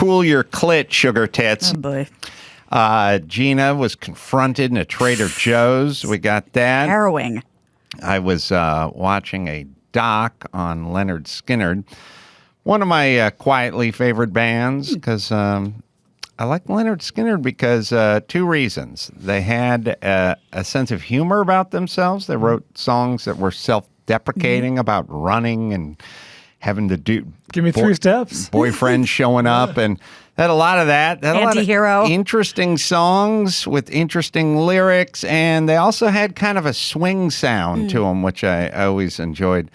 Cool Your Clit, Sugar Tits. Oh, boy. Gina was confronted in a Trader Joe's. We got that. Harrowing. I was watching a doc on Lynyrd Skynyrd, one of my quietly favored bands, because I like Lynyrd Skynyrd because two reasons. They had a sense of humor about themselves. They wrote songs that were self-deprecating about running and having to do... Give me 3 steps. Boyfriends showing up, and had a lot of that. Had Anti-hero. A lot of interesting songs with interesting lyrics, and they also had kind of a swing sound to them, which I always enjoyed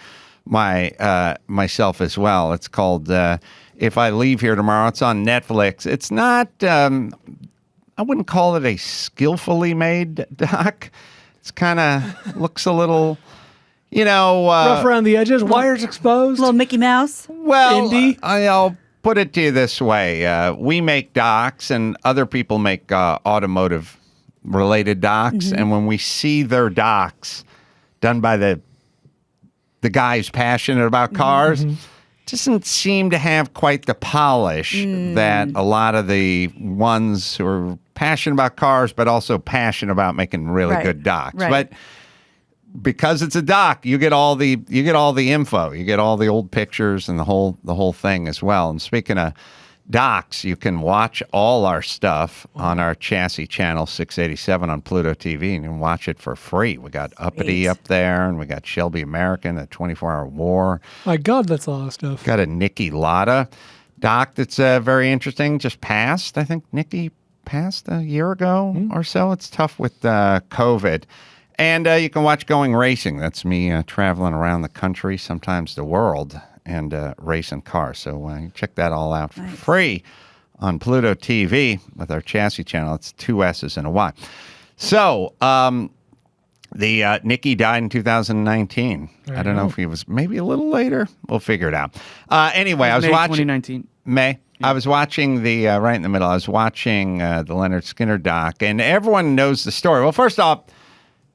myself as well. It's called If I Leave Here Tomorrow. It's on Netflix. It's not, I wouldn't call it a skillfully made doc. It's kind of looks a little... rough around the edges, wires exposed. Little Mickey Mouse. Well, Indie. I'll put it to you this way. We make docs and other people make automotive-related docs. And when we see their docs done by the guy who's passionate about cars, doesn't seem to have quite the polish that a lot of the ones who are passionate about cars but also passionate about making really good docs. Right. But because it's a doc, you get all the info, you get all the old pictures and the whole thing as well. And speaking of docs, you can watch all our stuff on our Chassis Channel 687 on Pluto TV, and you can watch it for free. We got Uppity up there, and we got Shelby American, the 24-Hour War. My God, that's a lot of stuff. Got a Nikki Lotta doc that's very interesting. Just passed, I think Nikki passed a year ago or so. It's tough with COVID. And you can watch Going Racing. That's me traveling around the country, sometimes the world, and racing cars. So check that all out for free on Pluto TV with our Chassis Channel. It's 2 S's and a Y. So the Nicky died in 2019. I don't know if he was maybe a little later. We'll figure it out. Anyway, I was May watching 2019. May. Yeah. I was watching the right in the middle. I was watching the Lynyrd Skynyrd doc, and everyone knows the story. Well, first off,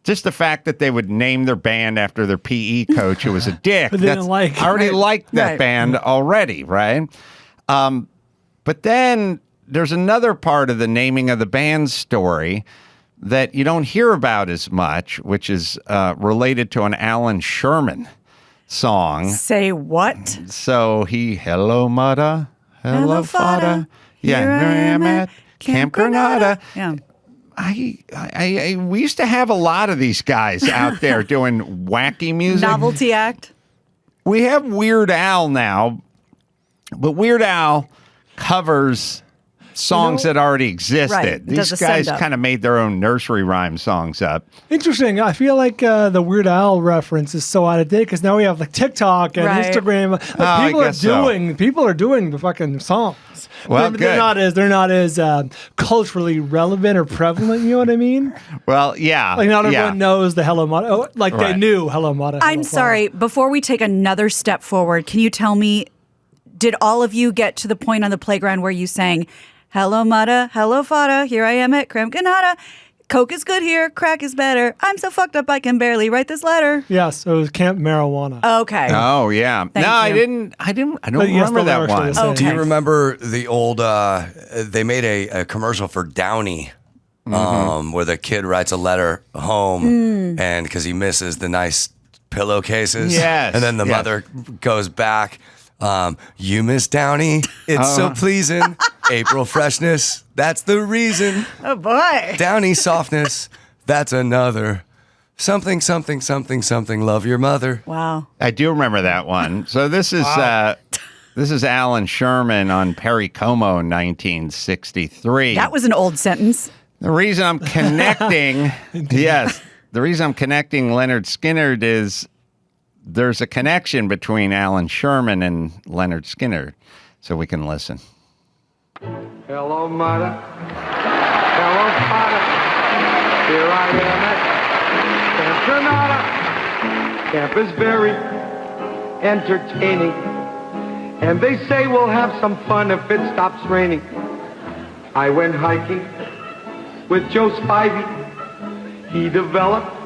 just the fact that they would name their band after their PE coach who was a dick. I already liked that band already, right? But then there's another part of the naming of the band story that you don't hear about as much, which is related to an Alan Sherman song. Say what? So hello, Mudda, hello, Fada. Yeah, Here I am at Camp Granada. Yeah. We used to have a lot of these guys out there doing wacky music. Novelty act. We have Weird Al now, but Weird Al covers songs that already existed. Right. These guys kind of made their own nursery rhyme songs up. Interesting. I feel like the Weird Al reference is so out of date because now we have like TikTok and Instagram. People are doing the fucking songs. Well, they're not as culturally relevant or prevalent. You know what I mean? Well, yeah. Like not everyone knows the Hello Mudda. Like they knew Hello Mudda. I'm sorry. Before we take another step forward, can you tell me, did all of you get to the point on the playground where you sang, hello, Mudda, hello, Fada, here I am at Camp Granada. Coke is good here, crack is better. I'm so fucked up I can barely write this letter. Yes, it was Camp Marijuana. Okay. Oh, yeah. I don't remember that one. Okay. Do you remember the old, they made a commercial for Downy where the kid writes a letter home and because he misses the nice pillowcases. Yes. And then the mother goes back. You miss Downy. It's so pleasing. April freshness. That's the reason. Oh, boy. Downy softness. That's another. Something, something, something, something. Love your mother. Wow. I do remember that one. So this is Alan Sherman on Perry Como in 1963. That was an old sentence. The reason I'm connecting, the reason I'm connecting Lynyrd Skynyrd is there's a connection between Alan Sherman and Lynyrd Skynyrd, so we can listen. Hello, Mudda. Hello, Fada. Here I am at Camp Granada. Camp is very entertaining, and they say we'll have some fun if it stops raining. I went hiking with Joe Spivey. He developed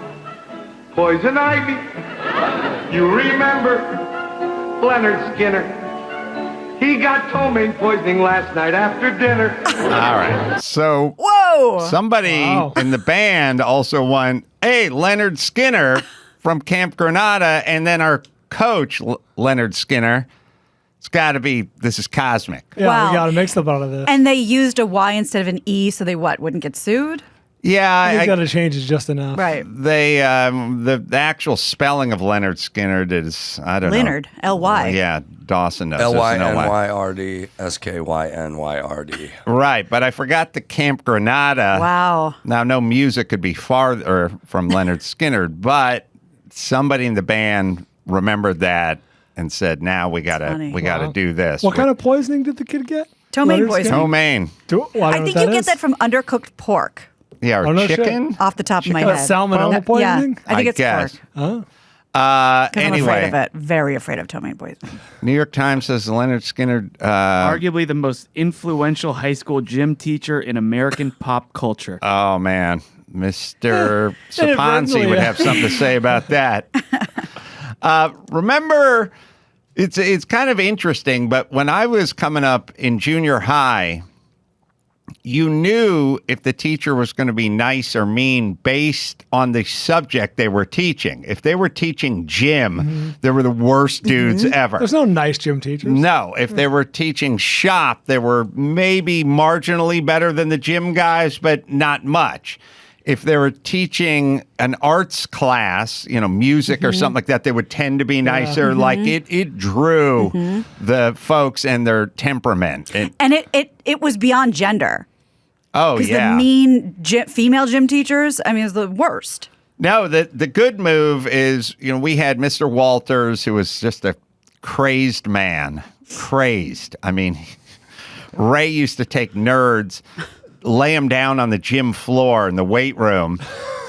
poison ivy. You remember Lynyrd Skynyrd? He got ptomaine poisoning last night after dinner. All right. So Whoa! somebody in the band also won, hey, Lynyrd Skynyrd from Camp Granada, and then our coach, Lynyrd Skynyrd. It's got to be, this is cosmic. Yeah, Wow. we got to make stuff out of this. And they used a Y instead of an E, so they wouldn't get sued? Yeah. You got to change it just enough. Right. They, the actual spelling of Lynyrd Skynyrd is, I don't know. Lynyrd, L-Y. Yeah, Dawson knows. Lynyrd Skynyrd. Right, but I forgot the Camp Granada. Wow. Now, no music could be farther from Lynyrd Skynyrd, but somebody in the band remembered that and said, "Now we gotta do this." What kind of poisoning did the kid get? Ptomaine poisoning. Ptomaine. I think you get that from undercooked pork. Yeah, or no chicken. shit. Off the top of my head. Salmonella poisoning? Yeah, I think it's guess. pork. Oh. I'm afraid of Anyway, it. Very afraid of ptomaine poisoning. New York Times says Lynyrd Skynyrd. Arguably the most influential high school gym teacher in American pop culture. Oh man, Mr. Saponzi would have something to say about that. Remember, it's kind of interesting, but when I was coming up in junior high, you knew if the teacher was going to be nice or mean based on the subject they were teaching. If they were teaching gym, they were the worst dudes ever. There's no nice gym teachers. No, if they were teaching shop, they were maybe marginally better than the gym guys, but not much. If they were teaching an arts class, music or something like that, they would tend to be nicer. Like it drew the folks and their temperament. And it was beyond gender. Oh, Because yeah. the mean female gym teachers, I mean, is the worst. No, the good move is, we had Mr. Walters, who was just a crazed man. Crazed. I mean, Ray used to take nerds, lay them down on the gym floor in the weight room,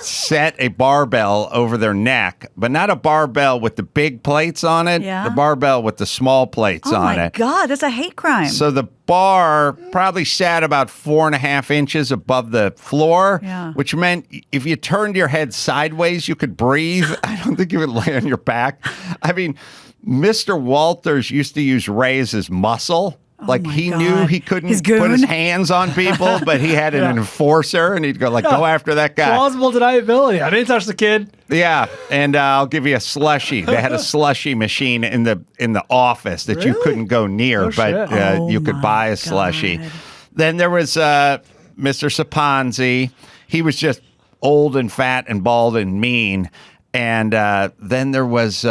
set a barbell over their neck, but not a barbell with the big plates on it, Yeah. the barbell with the small plates Oh on my it. God, that's a hate crime. So the bar probably sat about 4.5 inches above the floor, Yeah. which meant if you turned your head sideways, you could breathe. I don't think you would lay on your back. I mean, Mr. Walters used to use Ray as his muscle. Like my he God. knew he couldn't His put his goon. hands on people, but he had an enforcer, and he'd go go after that guy. Plausible deniability. I didn't touch the kid. Yeah, and I'll give you a slushie. They had a slushie machine in the office that you Really? couldn't go near, Oh, but shit. you could buy a slushie. God. Then there was Mr. Saponzi. He was just old and fat and bald and mean. And then there was.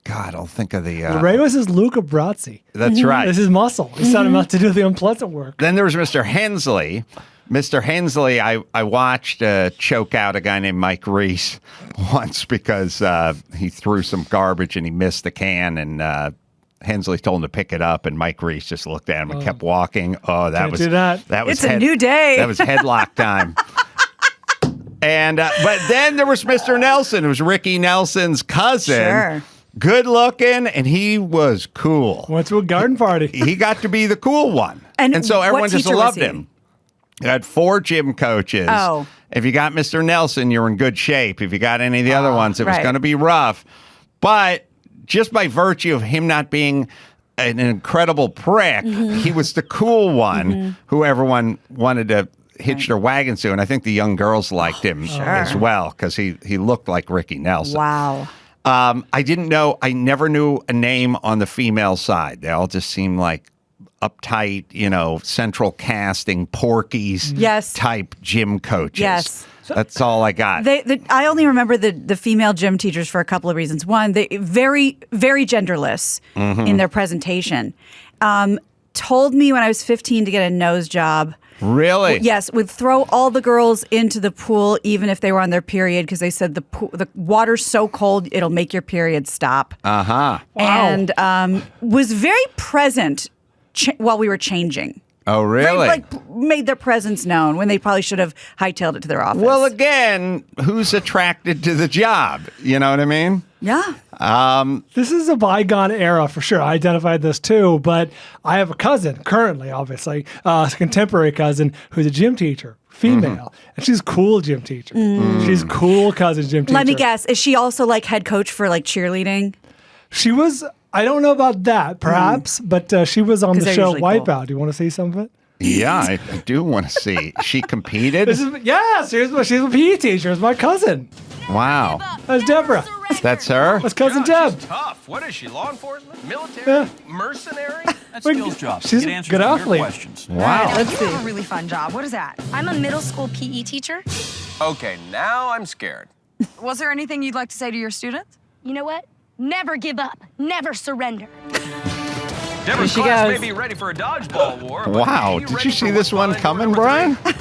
God, I'll think of the... Ray was his Luca Brazzi. That's right. This is muscle. He sent him out to do the unpleasant work. Then there was Mr. Hensley. Mr. Hensley, I watched choke out a guy named Mike Reese once because he threw some garbage and he missed the can, and Hensley told him to pick it up, and Mike Reese just looked at him and kept walking. Oh, that Can't was do that. was It's a new day. That was headlock time. And but then there was Mr. Nelson, who was Ricky Nelson's cousin. Sure. Good looking, and he was cool. Went to a garden party. He got to be the cool one. And so what everyone just teacher was loved he? him. He had 4 gym coaches. Oh. If you got Mr. Nelson, you're in good shape. If you got any of the other ones, it was right. going to be rough. But just by virtue of him not being an incredible prick, he was the cool one who everyone wanted to hitch their wagons to. And I think the young girls liked him as well because he looked like Ricky Nelson. Wow. I never knew a name on the female side. They all just seemed like uptight, central casting, Porky's type gym coaches. Yes. That's all I got. I only remember the female gym teachers for a couple of reasons. One, they very, very genderless in their presentation. Told me when I was 15 to get a nose job. Really? Yes, would throw all the girls into the pool even if they were on their period because they said the water's so cold it'll make your period stop. Uh-huh. And was very present while we were changing. Oh, really? Made their presence known when they probably should have hightailed it to their office. Well, again, who's attracted to the job? You know what I mean? Yeah. This is a bygone era for sure. I identified this too, but I have a cousin currently, obviously, a contemporary cousin who's a gym teacher, female, and she's a cool gym teacher. She's cool cousin gym teacher. Let me guess. Is she also head coach for cheerleading? She was I don't know about that, perhaps, but she was on 'Cause the they're show usually cool. Wipeout. Do you want to see some of it? Yeah, I do want to see. She competed? Yes, she's a PE teacher. It's my cousin. Wow. That's Deborah. That's her? That's cousin Deb. She's tough. What is she? Law enforcement? Military? Yeah. Mercenary? That's Skill's job. She's Get a answers good to your athlete. questions. Wow. Let's You see. have a really fun job. What is that? I'm a middle school PE teacher. Okay, now I'm scared. Was there anything you'd like to say to your students? You know what? Never give up. Never surrender. Deborah's she class goes. may be ready for a dodgeball war. but Wow. are you Did ready you see for this one Woodbine coming, War Brian? #3?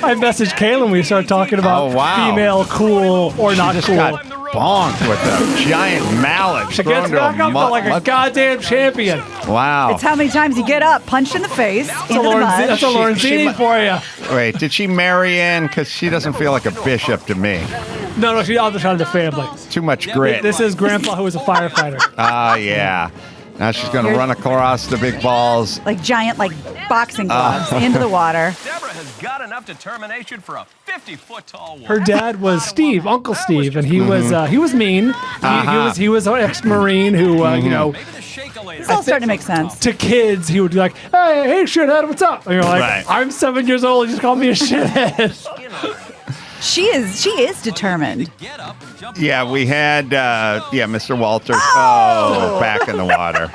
I messaged Kaylin when we started talking about Oh, wow. female cool or not Just cool. got bonked with a giant mallet. She thrown gets to back up like a mud- goddamn champion. Wow. It's how many times you get up, punched in the face, into the mud. That's a Lorenzini for you. Wait, did she marry in? Because she doesn't feel like a bishop to me. No, she's on the side of the family. Too much grit. This is Grandpa, who was a firefighter. Ah, yeah. Now she's going to run across the big balls. Like giant, like boxing gloves into the water. Deborah has got enough determination for a 50-foot-tall war. Her dad was Steve, Uncle Steve, and he was mean. He was an ex-marine who you know, Maybe the shake-a-later. It's all starting to make sense. to kids he would be like, hey shithead, what's up? And you're like, Right. I'm 7 years old. You just called me a shithead. She is determined. Get up and jump. Yeah, we had, Mr. Walters. Oh, back in the water.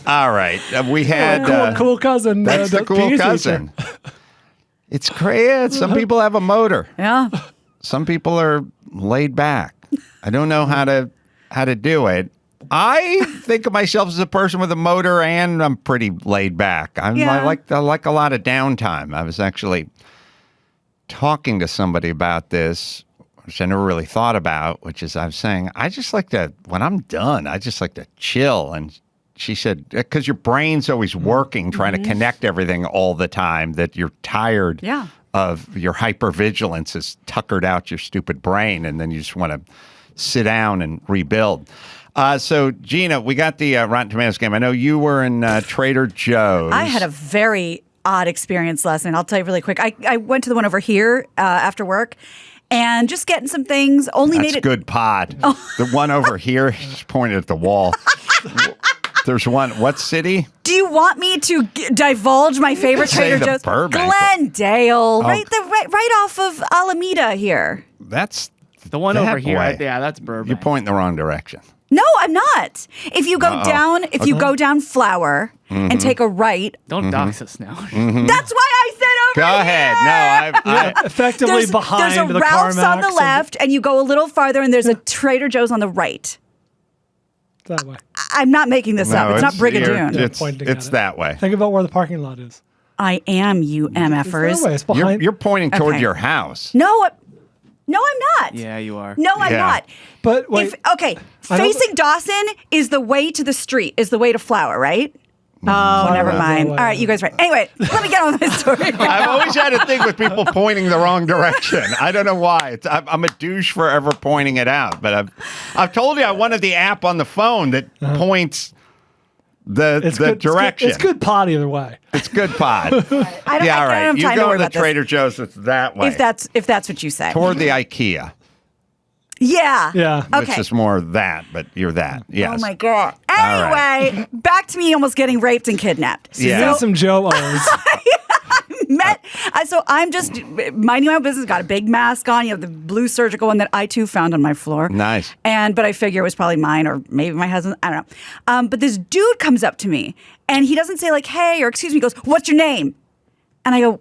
All right. We had. cool cousin. That's the PE cool teacher. cousin. It's crazy. Some people have a motor. Yeah. Some people are laid back. I don't know how to do it. I think of myself as a person with a motor, and I'm pretty laid back. I like a lot of downtime. I was actually talking to somebody about this, which I never really thought about, which is I was saying, I just like to, when I'm done, I just like to chill. And she said, because your brain's always working, trying to connect everything all the time, that you're tired of your hypervigilance has tuckered out your stupid brain, and then you just want to sit down and rebuild. So, Gina, we got the Rotten Tomatoes game. I know you were in Trader Joe's. I had a very odd experience last night. I'll tell you really quick. I went to the one over here after work and just getting some things. Only That's made it good pod. The one over here, just pointed at the wall. There's one. What city? Do you want me to divulge my favorite say Trader the Joe's? Burbank. Glendale, right off of Alameda here. That's The one that over here, way. yeah, that's Burbank. You're pointing the wrong direction. No, I'm not. If you go down, you go down Flower and take a right, Don't dox us now. that's why I said over Go here. ahead. No, I Effectively behind there's a the Ralph's on the CarMax left, and you go a little farther, and there's a Trader Joe's on the right. That way. I'm not making this up. It's not Brigadoon. It's Pointing at it. that way. Think about where the parking lot is. I am, you It's that MFers. way. It's behind. You're pointing toward Okay. your house. No, I'm not. Yeah, you are. No, I'm Yeah. not. But wait, Okay, I don't- facing Dawson is the way to the street, is the way to Flower, right? Oh, never right, mind. that way. All right, you guys right. Anyway, let me get on with my story. I've always had a thing with people pointing the wrong direction. I don't know why. I'm a douche for ever pointing it out. But I've told you I wanted the app on the phone that points the good, direction. It's good pot either way. It's good pod. I don't, Yeah, all I don't right. have You time to go worry to the about this. Trader Joe's. It's that way. If that's what you say. toward the IKEA, Yeah. Okay. which is more that, but you're that. Yes. Oh my god. All right. Anyway, back to me almost getting raped and kidnapped. Yeah. Got some Joe O's. So I'm just minding my own business. Got a big mask on. You know, the blue surgical one that I too found on my floor. Nice. But I figure it was probably mine or maybe my husband. I don't know. But this dude comes up to me and he doesn't say like, "Hey" or "Excuse me." He goes, "What's your name?" And I go,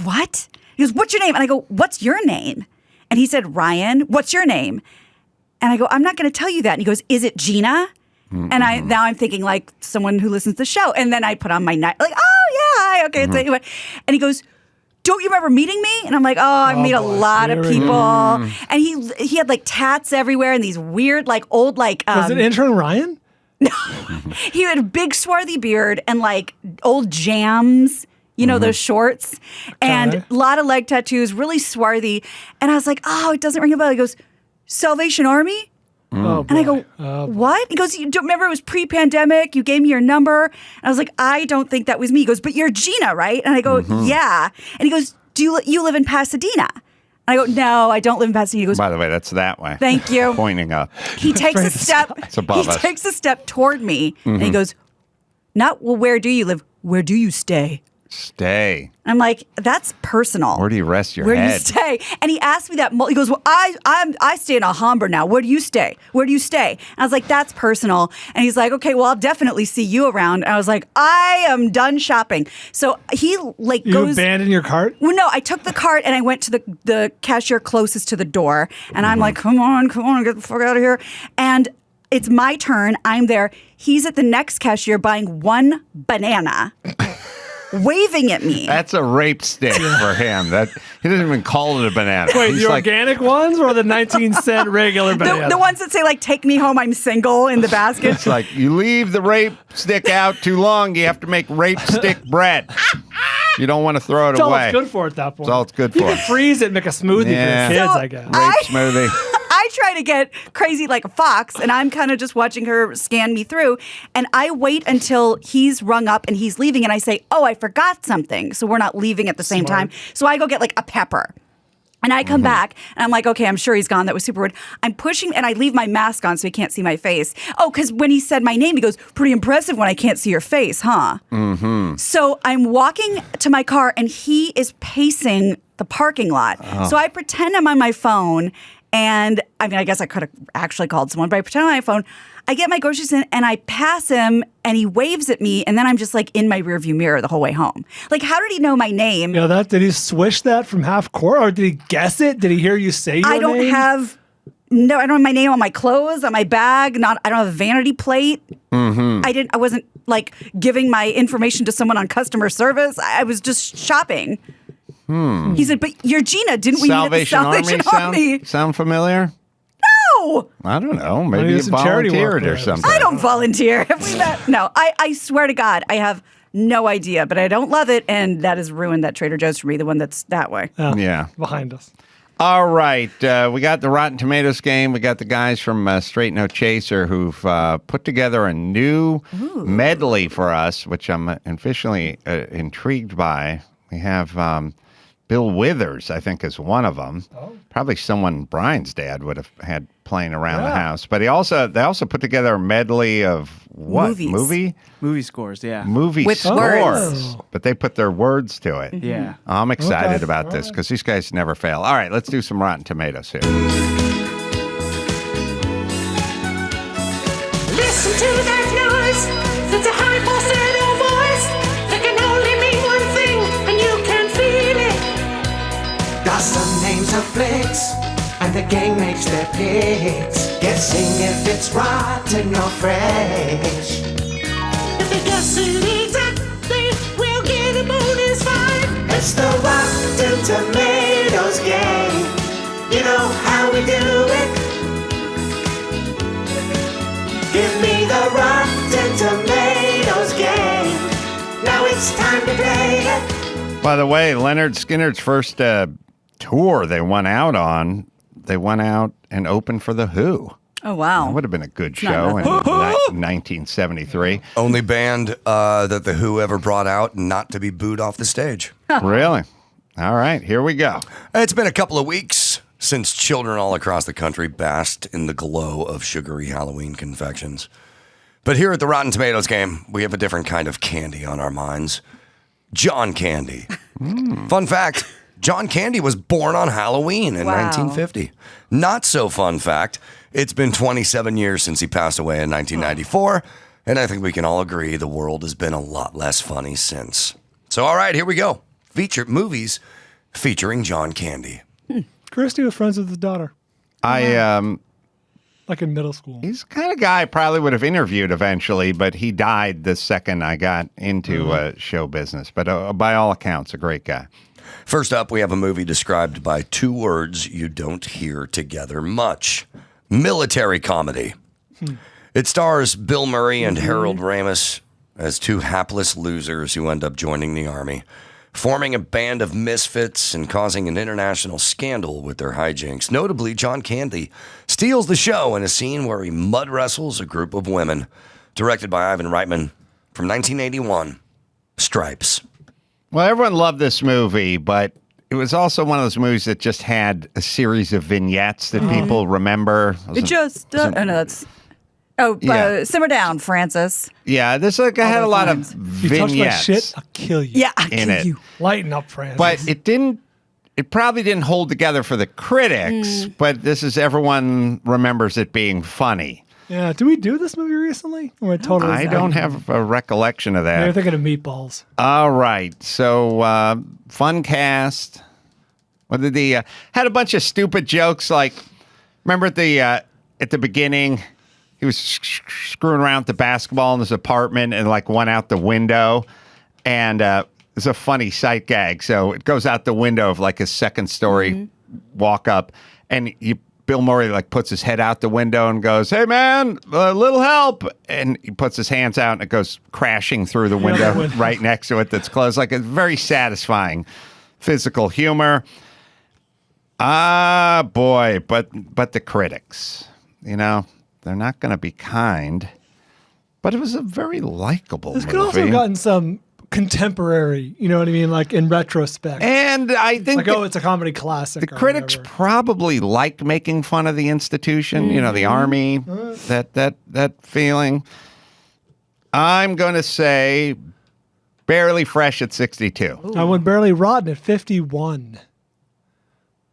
"What?" He goes, "What's your name?" And I go, "What's your name?" And he said, "Ryan, what's your name?" And I go, "I'm not going to tell you that." And he goes, "Is it Gina?" And now I'm thinking like someone who listens to the show. And then I put on my night like, "Oh yeah, hi, okay." Anyway. And he goes, "Don't you remember meeting me?" And I'm like, "Oh, I meet a lot of Here we people." go. And he had like tats everywhere and these weird like old like Was it intern Ryan? he had a big swarthy beard and like old jams. You know, those shorts and a lot of leg tattoos, really swarthy. And I was like, "Oh, it doesn't ring a bell." He goes, "Salvation Army?" Oh, And I boy. go, "What?" He goes, "You don't remember it was pre-pandemic? You gave me your number." And I was like, "I don't think that was me." He goes, "But you're Gina, right?" And I go, "Yeah." And he goes, "Do you live in Pasadena?" And I go, no, I don't live in Pasadena. He goes, By the way, that's that way. thank you. Pointing up. He takes a step. It's above he us. takes a step toward me, and he goes, not, well, where do you live? Where do you stay? Stay. I'm like, that's personal. Where do you rest your Where head? do you stay? And he asked me that. He goes, well, I stay in Alhambra now. Where do you stay? Where do you stay? And I was like, that's personal. And he's like, okay, well, I'll definitely see you around. And I was like, I am done shopping. So he like You goes. abandoned your cart? Well, no, I took the cart and I went to the cashier closest to the door. And I'm like, come on, get the fuck out of here. And it's my turn. I'm there. He's at the next cashier buying one banana. Waving at me. That's a rape stick for him. That he doesn't even call it a banana. Wait, He's the like, organic ones or the 19-cent regular banana? The ones that say like "Take me home, I'm single" in the basket. It's like you leave the rape stick out too long, you have to make rape stick bread. You don't want to throw it That's all away. it's good for at that point. That's all it's good You for. can freeze it and make a smoothie Yeah. for your kids, So I guess. Rape smoothie. I try to get crazy like a fox, and I'm kind of just watching her scan me through. And I wait until he's rung up and he's leaving, and I say, "Oh, I forgot something." So we're not leaving at the same time. So I go get like a pepper. And I come back and I'm like, okay, I'm sure he's gone. That was super weird. I'm pushing and I leave my mask on so he can't see my face. Oh, because when he said my name, he goes, pretty impressive when I can't see your face, huh? Mm-hmm. So I'm walking to my car and he is pacing the parking lot. So I pretend I'm on my phone. And I mean, I guess I could have actually called someone, but I pretend on my phone. I get my groceries in and I pass him and he waves at me. And then I'm just like in my rearview mirror the whole way home. Like, how did he know my name? You know, did he swish that from half court or did he guess it? Did he hear you say your I don't name? have my name on my clothes, on my bag. I don't have a vanity plate. Mm-hmm. I wasn't like giving my information to someone on customer service. I was just shopping. He said, but you're Gina. Didn't we meet at the Salvation Army? Sound familiar? No. I don't know. Maybe Maybe you some charity work volunteered or there. something. I don't volunteer. Have we met? No, I swear to God, I have no idea, but I don't love it. And that has ruined that Trader Joe's for me, the one that's that way. Oh, Yeah. Behind us. All right. We got the Rotten Tomatoes game. We got the guys from Straight No Chaser who've put together a new medley for us, which I'm officially intrigued by. We have Bill Withers, I think, is one of them. Probably someone Brian's dad would have had playing around the house. But they also put together a medley of what? Movies. Movie scores, yeah. Movie With scores. words. But they put their words to it. Yeah. I'm excited Okay. about this because these guys never fail. All right, let's do some Rotten Tomatoes here. Listen to that noise. It's a high falsetto voice that can only mean one thing, and you can feel it. Got some names of flicks, and the gang makes their picks, guessing if it's rotten or fresh. If they guess it exactly, we'll get a bonus 5. It's the Rotten Tomatoes game. You know how we do it. Give me the Rotten Tomatoes game. Now it's time to play it. By the way, Lynyrd Skynyrd's first tour they went out and opened for The Who. Oh, wow. That would have been a good not show in nothing. 1973. Only band that the Who ever brought out not to be booed off the stage. Really? All right, here we go. It's been a couple of weeks since children all across the country basked in the glow of sugary Halloween confections. But here at the Rotten Tomatoes game, we have a different kind of candy on our minds. John Candy. Fun fact, John Candy was born on Halloween in Wow. 1950. Not so fun fact, it's been 27 years since he passed away in 1994, and I think we can all agree the world has been a lot less funny since. So all right, here we go. Featured movies featuring John Candy. Christy was friends with his daughter, like in middle school. He's the kind of guy I probably would have interviewed eventually, but he died the second I got into show business. But by all accounts, a great guy. First up, we have a movie described by 2 words you don't hear together much. Military comedy. It stars Bill Murray and Harold Ramis as 2 hapless losers who end up joining the Army, forming a band of misfits and causing an international scandal with their hijinks. Notably, John Candy steals the show in a scene where he mud wrestles a group of women. Directed by Ivan Reitman from 1981, Stripes. Well, everyone loved this movie, but it was also one of those movies that just had a series of vignettes that people remember. It just oh no, that's simmer down, Francis. Yeah, this had a lot of You touch my vignettes shit, I'll kill you. Yeah, I in kill it. you. Lighten up, Francis. But it probably didn't hold together for the critics, but this is everyone remembers it being funny. Yeah, did we do this movie recently? Or totally I don't have a recollection of that. You're thinking of Meatballs. All right. So, fun cast. What did the had a bunch of stupid jokes like remember at the beginning he was screwing around with the basketball in his apartment and like went out the window and it's a funny sight gag. So it goes out the window of like a second story walk up and Bill Murray like puts his head out the window and goes, "Hey man, a little help!" And he puts his hands out and it goes crashing through the window right next to it that's closed. Like it's very satisfying physical humor. Ah, boy, but the critics, they're not going to be kind. But it was a very likable movie. This could also have gotten some contemporary, you know what I mean, like in retrospect. And I think it's a comedy classic. The critics probably like making fun of the institution, the army, that feeling. I'm going to say barely fresh at 62. I went barely rotten at 51.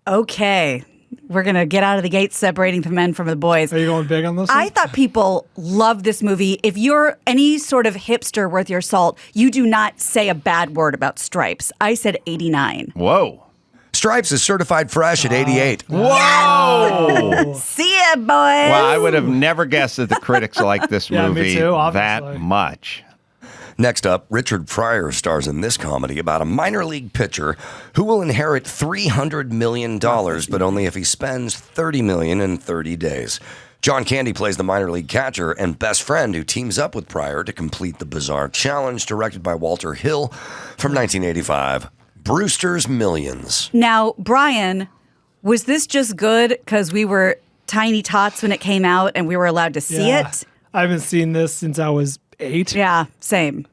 Okay. We're going to get out of the gate separating the men from the boys. Are you going big on this one? I thought people love this movie. If you're any sort of hipster worth your salt, you do not say a bad word about Stripes. I said 89. Whoa. Stripes is certified fresh at 88. Whoa. See ya, boys. Well, I would have never guessed that the critics like this Yeah, movie me too, obviously. that much. Next up, Richard Pryor stars in this comedy about a minor league pitcher who will inherit $300 million, but only if he spends $30 million in 30 days. John Candy plays the minor league catcher and best friend who teams up with Pryor to complete the bizarre challenge, directed by Walter Hill from 1985, Brewster's Millions. Now, Brian, was this just good because we were tiny tots when it came out and we were allowed to see it? I haven't seen this since I was 8. Yeah, same.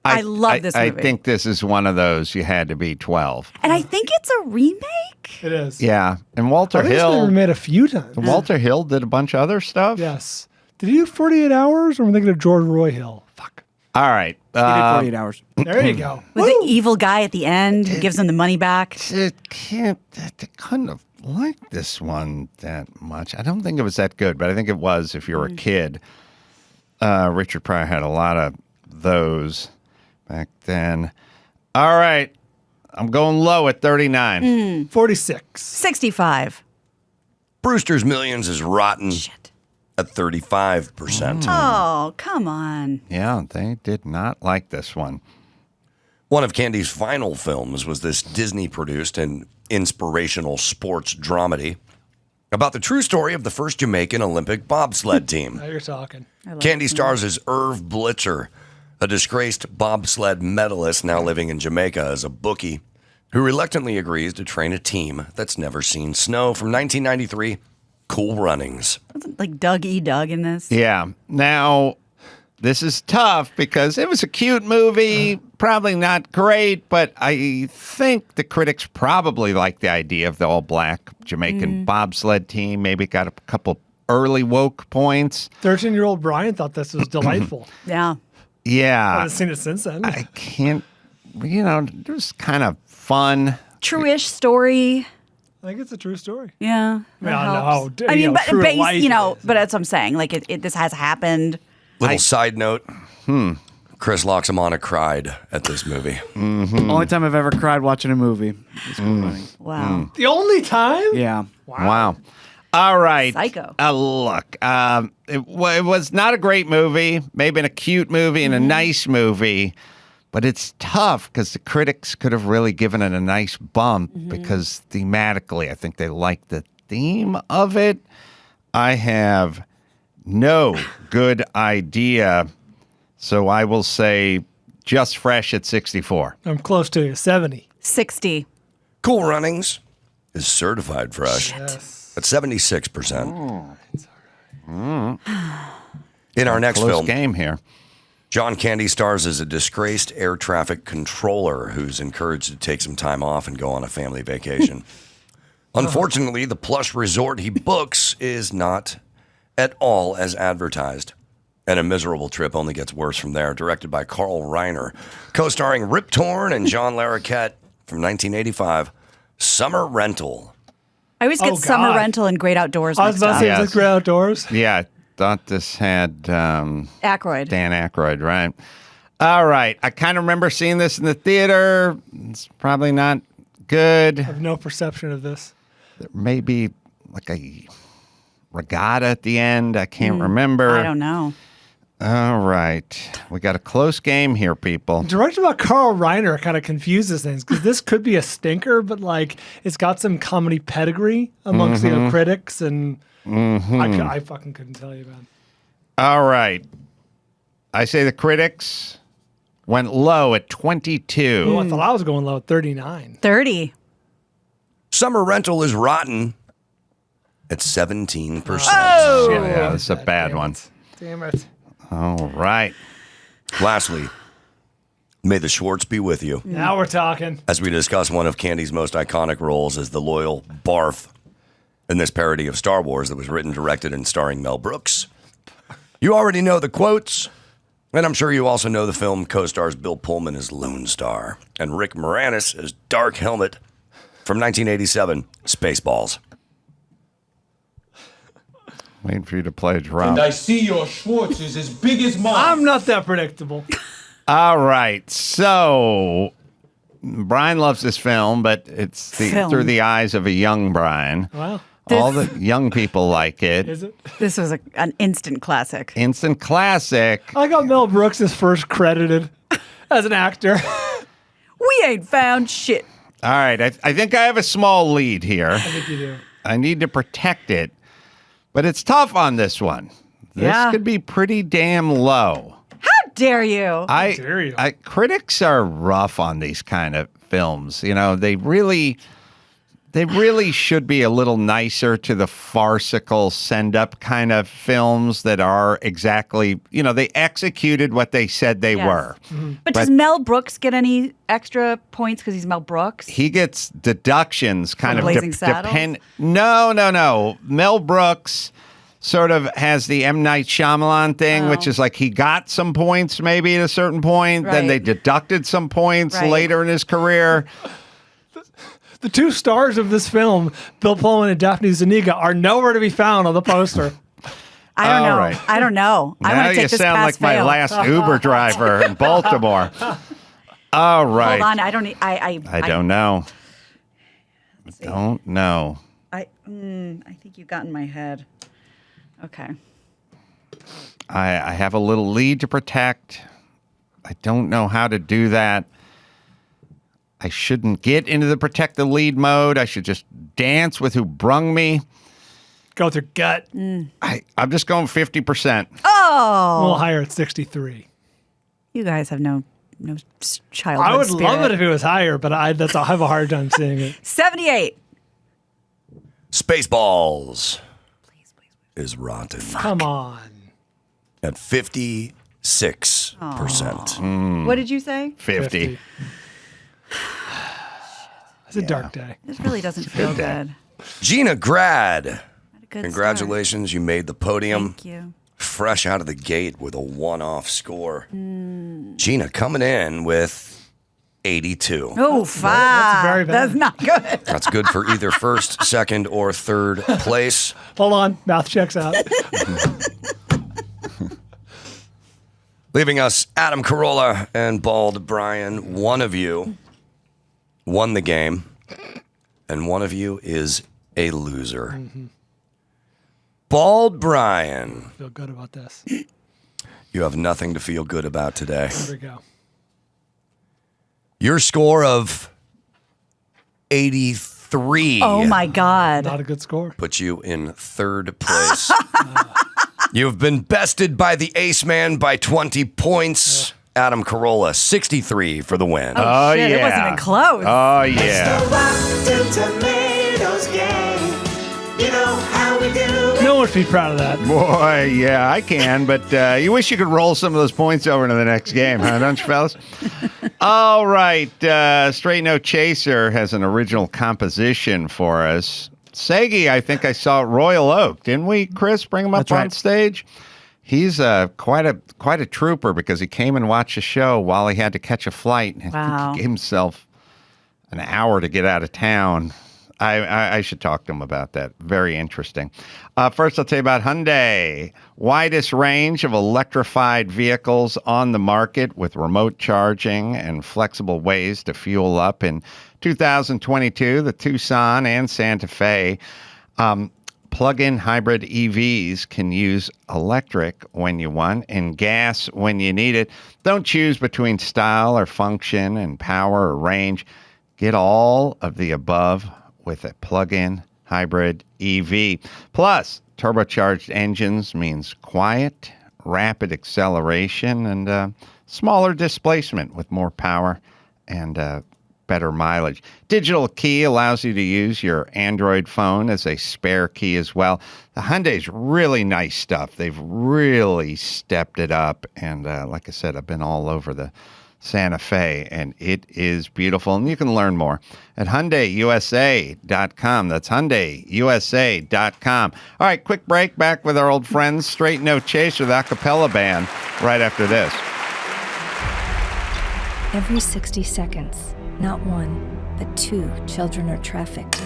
I love this movie. I think this is one of those you had to be 12. And I think it's a remake. It is. Yeah. And Walter I think it's Hill. been remade a few times. Walter Hill did a bunch of other stuff. Yes. Did he do 48 Hours? Or am I thinking of George Roy Hill? Fuck. All right. He did 48 hours. There you go. With the evil guy at the end who gives him the money back. They couldn't have liked this one that much. I don't think it was that good, but I think it was if you were a kid. Richard Pryor had a lot of those back then. All right. I'm going low at 39. 46. 65. Brewster's Millions is rotten at 35%. Oh, come on. Yeah, they did not like this one. One of Candy's final films was this Disney-produced and inspirational sports dramedy about the true story of the first Jamaican Olympic bobsled team. Now you're talking. Candy stars as Irv Blitzer, a disgraced bobsled medalist now living in Jamaica as a bookie, who reluctantly agrees to train a team that's never seen snow. From 1993, Cool Runnings. Wasn't like Doug E. Doug in this? Yeah. Now, this is tough because it was a cute movie, probably not great, but I think the critics probably liked the idea of the all-black Jamaican bobsled team. Maybe got a couple early woke points. 13-year-old Brian thought this was delightful. Yeah. I Yeah. haven't seen it since then. I can't, it was kind of fun. True-ish story. I think it's a true story. Yeah. that Well, helps. no, I mean, but true to life but that's what I'm saying. Like, this has happened. Little side note. Chris Loxamana cried at this movie. Only time I've ever cried watching a movie. It's Cool Runnings. Wow. The only time? Yeah. Wow. All right. Psycho. Look, it was not a great movie, maybe a cute movie and a nice movie, but it's tough because the critics could have really given it a nice bump because thematically, I think they liked the theme of it. I have no good idea, so I will say just fresh at 64. I'm close to you. 70. 60. Cool Runnings is certified fresh Yes. at 76%. In our next Close film, game here. John Candy stars as a disgraced air traffic controller who's encouraged to take some time off and go on a family vacation. Unfortunately, the plush resort he books is not at all as advertised. And a miserable trip only gets worse from there. Directed by Carl Reiner. Co-starring Rip Torn and John Larroquette from 1985. Summer Rental. I always get Summer Rental and Great Outdoors I was mixed about to up. say, is this Great Outdoors? Yeah, I thought this had Aykroyd. Dan Aykroyd, right? All right. I kind of remember seeing this in the theater. It's probably not good. I have no perception of this. There may be like a regatta at the end. I can't remember. I don't know. All right. We got a close game here, people. Directed by Carl Reiner kind of confuses things because this could be a stinker, but like it's got some comedy pedigree amongst critics, and I fucking couldn't tell you, man. All right. I say the critics went low at 22. Oh, I thought I was going low at 39. 30. Summer Rental is rotten at 17%. Oh! Yeah, that's a bad one. Damn it. All right. Lastly, may the Schwartz be with you. Now we're talking. As we discuss one of Candy's most iconic roles as the loyal Barf in this parody of Star Wars that was written, directed, and starring Mel Brooks. You already know the quotes, and I'm sure you also know the film co-stars Bill Pullman as Lone Star and Rick Moranis as Dark Helmet from 1987, Spaceballs. Waiting for you to play a drop. And I see your Schwartz is as big as mine. I'm not that predictable. All right. So Brian loves this film, but it's through the eyes of a young Brian. Wow. All the young people like it. Is it? This was an instant classic. Instant classic. I got Mel Brooks is first credited as an actor. We ain't found shit. All right. I think I have a small lead here. I think you do. I need to protect it, but it's tough on this one. This could be pretty damn low. How dare you? Critics are rough on these kind of films. You know, they really should be a little nicer to the farcical send-up kind of films that are exactly, you know, they executed what they said they were. Mm-hmm. But does Mel Brooks get any extra points because he's Mel Brooks? He gets deductions kind of Blazing Saddles? depend. No. Mel Brooks sort of has the M. Night Shyamalan thing, which is like he got some points maybe at a certain point, then they deducted some points later in his career. The two stars of this film, Bill Pullman and Daphne Zuniga, are nowhere to be found on the poster. I don't know. All right. I don't know. I Now want to take you this sound like my last Uber driver in Baltimore. All right. Hold on. I don't know. I don't know. I think you got in my head. Okay. I have a little lead to protect. I don't know how to do that. I shouldn't get into the protect the lead mode. I should just dance with who brung me. Go with your gut. I'm just going 50%. Oh. A little higher at 63. You guys have no childhood I would spirit. love it if it was higher, but I have a hard time seeing it. 78. Spaceballs is rotten. Come on. At 56%. What did you say? 50. It's a dark day. This really doesn't feel good. Gina Grad. Good Congratulations, you made the podium. Thank you. Fresh out of the gate with a one-off score. Gina coming in with 82. Oh, fuck. That's very bad. That's not good. That's good for either first, second, or third place. Hold on. Math checks out. Leaving us Adam Carolla and Bald Brian. One of you won the game, and one of you is a loser. Bald Brian. Feel good about this. You have nothing to feel good about today. There we go. Your score of 83. Oh, my God. Not a good score. Puts you in third place. You've been bested by the Ace Man by 20 points. Adam Carolla, 63 for the win. Oh, shit. It wasn't even close. Oh, yeah. Mr. Rotten Tomatoes game. You know how we do. No one should be proud of that. Boy, yeah, I can, but you wish you could roll some of those points over to the next game, huh, don't you, fellas? All right, Straight No Chaser has an original composition for us. Seggie, I think I saw at Royal Oak, didn't we, Chris? Bring him up on stage. He's quite a trooper because he came and watched a show while he had to catch a flight. I think he gave himself an hour to get out of town. I should talk to him about that. Very interesting. First, I'll tell you about Hyundai. Widest range of electrified vehicles on the market with remote charging and flexible ways to fuel up. In 2022, the Tucson and Santa Fe plug-in hybrid EVs can use electric when you want and gas when you need it. Don't choose between style or function and power or range. Get all of the above with a plug-in hybrid EV. Plus, turbocharged engines means quiet, rapid acceleration, and smaller displacement with more power and better mileage. Digital key allows you to use your Android phone as a spare key as well. The Hyundai's really nice stuff. They've really stepped it up. And like I said, I've been all over the Santa Fe, and it is beautiful. And you can learn more at HyundaiUSA.com. That's HyundaiUSA.com. All right, quick break. Back with our old friends, Straight No Chaser, the a cappella band, right after this. Every 60 seconds, not one, but two children are trafficked.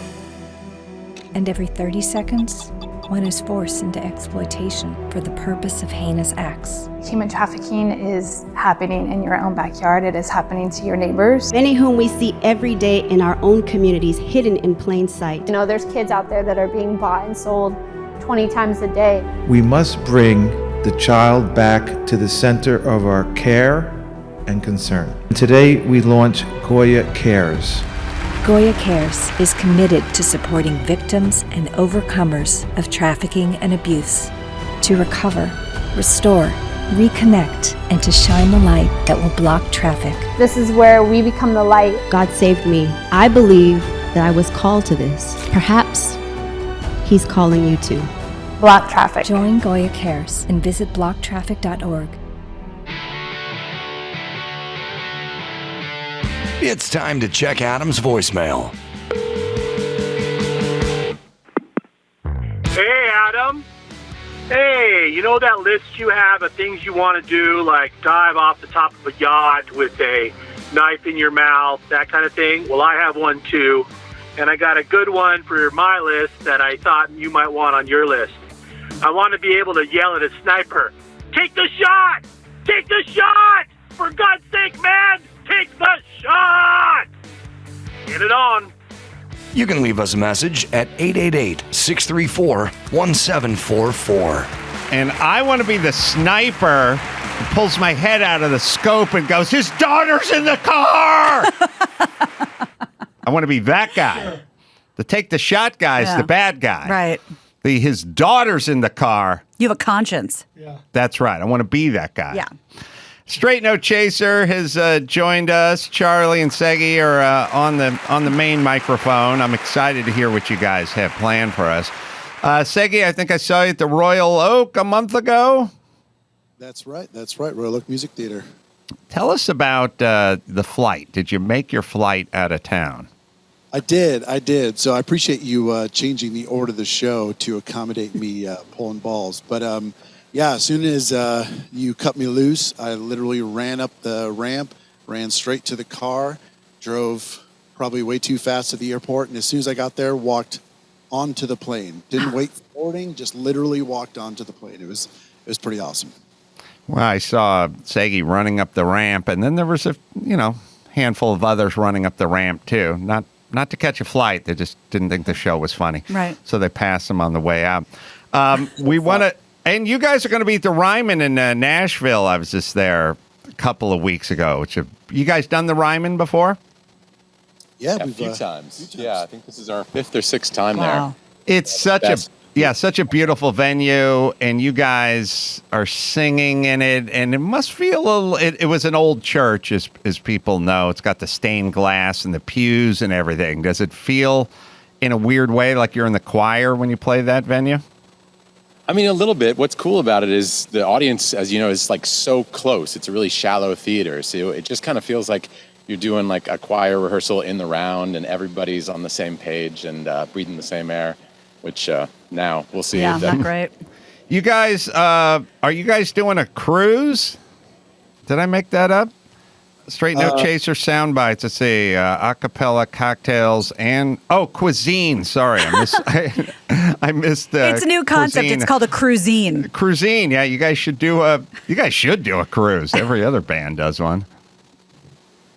And every 30 seconds, one is forced into exploitation for the purpose of heinous acts. Human trafficking is happening in your own backyard. It is happening to your neighbors. Many whom we see every day in our own communities, hidden in plain sight. You know, there's kids out there that are being bought and sold 20 times a day. We must bring the child back to the center of our care and concern. Today we launch Goya Cares. Goya Cares is committed to supporting victims and overcomers of trafficking and abuse, to recover, restore, reconnect, and to shine the light that will block traffic. This is where we become the light. God saved me. I believe that I was called to this. Perhaps He's calling you too. Block traffic. Join Goya Cares and visit blocktraffic.org. It's time to check Adam's voicemail. Hey, Adam. Hey, you know that list you have of things you want to do, like dive off the top of a yacht with a knife in your mouth, that kind of thing? Well, I have one too, and I got a good one for my list that I thought you might want on your list. I want to be able to yell at a sniper, "Take the shot! Take the shot! For God's sake, man! Take the shot!" Get it on. You can leave us a message at 888-634-1744. And I want to be the sniper who pulls my head out of the scope and goes, "His daughter's in the car!" I want to be that guy. The take the shot guy is the bad guy. Right. His daughter's in the car. You have a conscience. Yeah. That's right. I want to be that guy. Yeah. Straight No Chaser has joined us. Charlie and Seggie are on the main microphone. I'm excited to hear what you guys have planned for us. Seggie, I think I saw you at the Royal Oak a month ago. That's right. Royal Oak Music Theater. Tell us about the flight. Did you make your flight out of town? I did. So I appreciate you changing the order of the show to accommodate me pulling balls. But yeah, as soon as you cut me loose, I literally ran up the ramp, ran straight to the car, drove probably way too fast to the airport, and as soon as I got there, walked onto the plane. Didn't wait for boarding, just literally walked onto the plane. It was pretty awesome. Well, I saw Seggie running up the ramp, and then there was a handful of others running up the ramp too. Not to catch a flight. They just didn't think the show was funny. Right. So they passed them on the way out. We want to, and you guys are going to be at the Ryman in Nashville. I was just there a couple of weeks ago. You guys done the Ryman before? Yeah, a few times. Yeah, I think this is our 5th or 6th time there. It's such a beautiful venue, and you guys are singing in it, and it must feel a little. It was an old church, as people know. It's got the stained glass and the pews and everything. Does it feel in a weird way, like you're in the choir when you play that venue? I mean, a little bit. What's cool about it is the audience, as you know, is like so close. It's a really shallow theater. So it just kind of feels like you're doing like a choir rehearsal in the round and everybody's on the same page and breathing the same air, which now we'll see. Yeah, not great. You guys, are you guys doing a cruise? Did I make that up? Straight No Chaser sound bites. Let's see, acapella cocktails and cuisine. Sorry, I missed. It's a new concept. Cuisine. It's called a cruisine. Cruisine. Yeah, you guys should do a cruise. Every other band does one.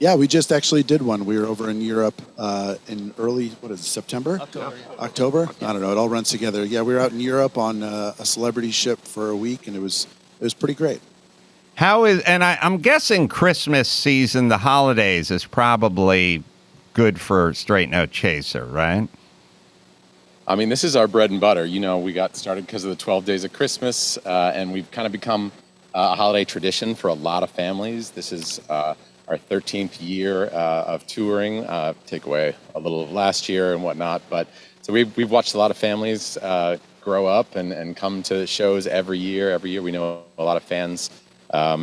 Yeah, we just actually did one. We were over in Europe in early, September? October? I don't know. It all runs together. Yeah, we were out in Europe on a celebrity ship for a week, and it was pretty great. I'm guessing Christmas season, the holidays, is probably good for Straight No Chaser, right? I mean, this is our bread and butter. You know, we got started because of the 12 Days of Christmas, and we've kind of become a holiday tradition for a lot of families. This is our 13th year of touring, take away a little of last year and whatnot. But so we've watched a lot of families grow up and come to shows every year. Every year we know a lot of fans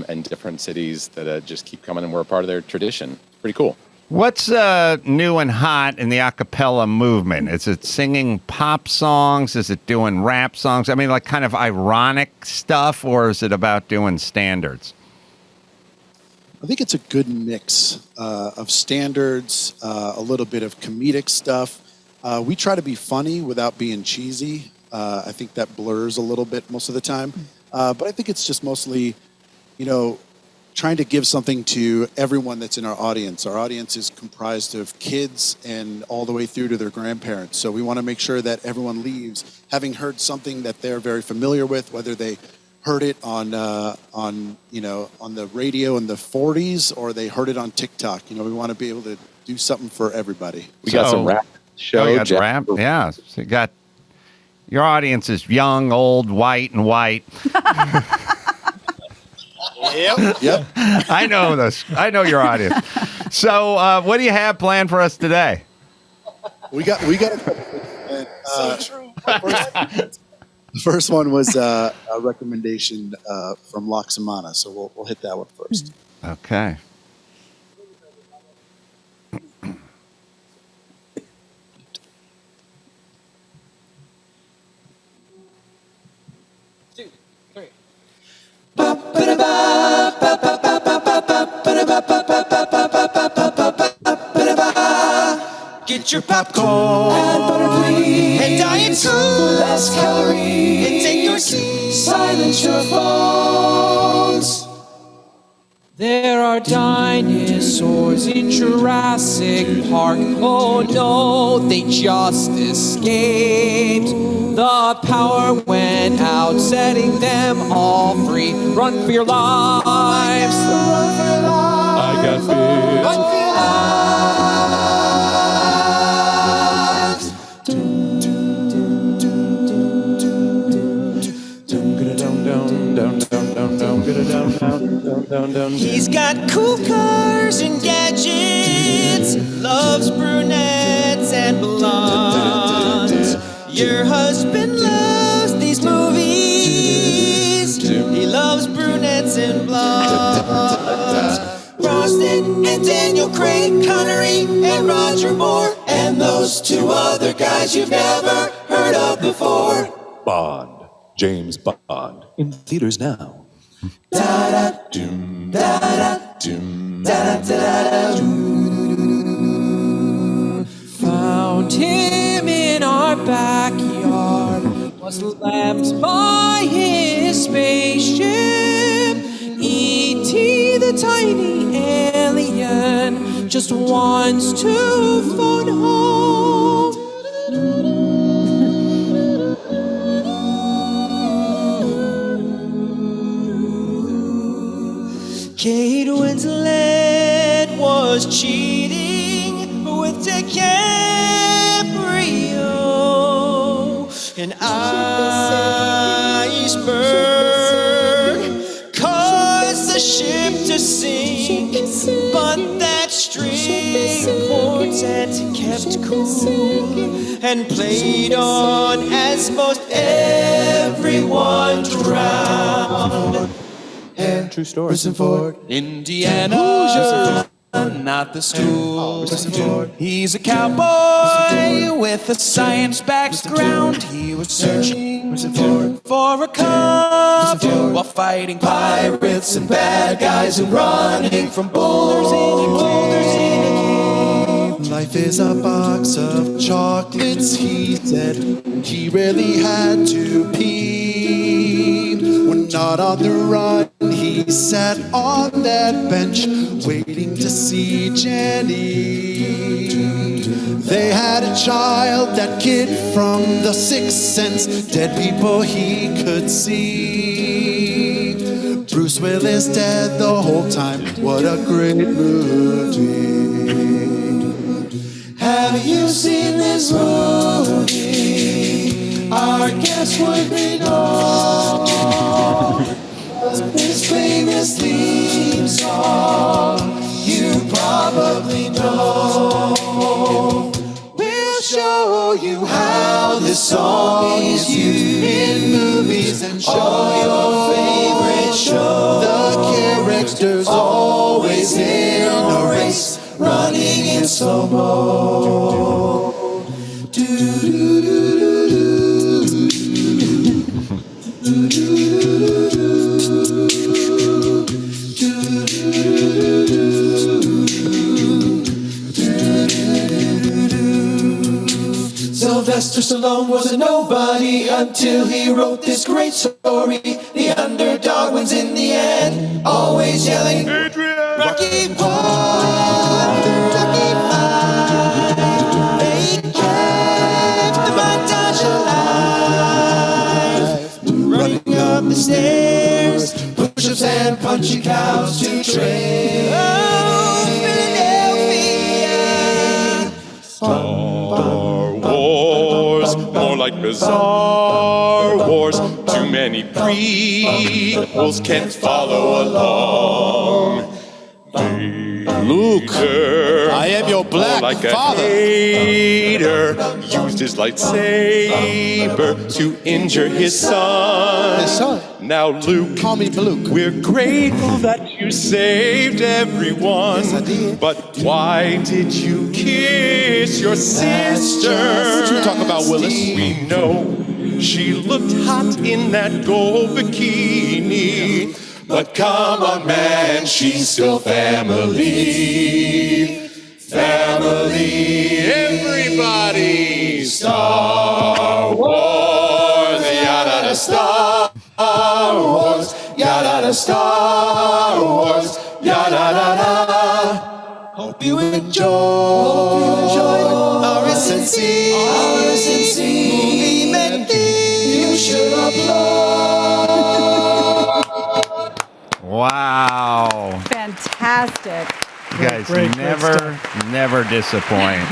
in different cities that just keep coming, and we're a part of their tradition. Pretty cool. What's new and hot in the a cappella movement? Is it singing pop songs? Is it doing rap songs? I mean, like kind of ironic stuff, or is it about doing standards? I think it's a good mix of standards, a little bit of comedic stuff. We try to be funny without being cheesy. I think that blurs a little bit most of the time. But I think it's just mostly, trying to give something to everyone that's in our audience. Our audience is comprised of kids and all the way through to their grandparents. So we want to make sure that everyone leaves having heard something that they're very familiar with, whether they heard it on the radio in the 40s or they heard it on TikTok. We want to be able to do something for everybody. We got some rap show. You got rap? Yeah. So you got your audience is young, old, white, and white. Yep. I know this. I know your audience. So, what do you have planned for us today? We got a so true. The first one was a recommendation from Loxamana, so we'll hit that one first. Okay. Get your popcorn, add butter please, and diet coke, less calories, and take your seat, silence your phones. There are dinosaurs in Jurassic Park. Oh no, they just escaped. The power went out, setting them all free. Run for your lives. Run for your lives. I got fear. Run for your lives. He's got cool cars and gadgets, loves brunettes and blondes. Your husband loves these movies. He loves brunettes and blondes. Brosnan and Daniel Craig, Connery and Roger Moore, and those two other guys you've never heard of before. Bond, James Bond, in theaters now. Da-da-doom, da-da-doom, da-da-da-da-doom. Found him in our backyard, was left by his spaceship. E.T. the tiny alien just wants to phone home. Kate Winslet was cheating with DiCaprio. An iceberg caused the ship to sink, but that string port and kept cool and played on as most everyone drowned. True story. Harrison Ford, Indiana, not the school. He's a cowboy with a science background. He was searching for a cover while fighting pirates and bad guys and running from boulders in a cave. Life is a box of chocolates, he said. He really had to pee. When not on the run, he sat on that bench, waiting to see Jenny. They had a child, that kid from The Sixth Sense, dead people he could see. Bruce Willis dead the whole time, what a great movie. Have you seen this movie? Our guest would be known. His famous theme song, you probably know. We'll show you how this song is used in movies and show your favorite show. The characters always in a race, running in slow-mo. Sylvester Stallone was a nobody until he wrote this great story. The underdog wins in the end, always yelling, Adrian! Rocky 1, Rocky 5. They kept the montage alive, running up the stairs, push-ups and punching cows to train. Oh, Philadelphia! Star Wars, more like Bizarre Wars. Too many prequels, can't follow along. Luke, I am your black like father. A hater used his lightsaber to injure his son. His son? Now, Luke, call me Luke. We're grateful that you saved everyone. Yes, I did. But why did you kiss your sister? What you talk about, Willis? We know she looked hot in that gold bikini. But come on, man, she's still family. Family, everybody. Star Wars, yada, Star Wars, yada, Star Wars, yada. Hope you enjoy RSNC movie making. You should applaud. Wow. Fantastic. You guys Great never disappoint.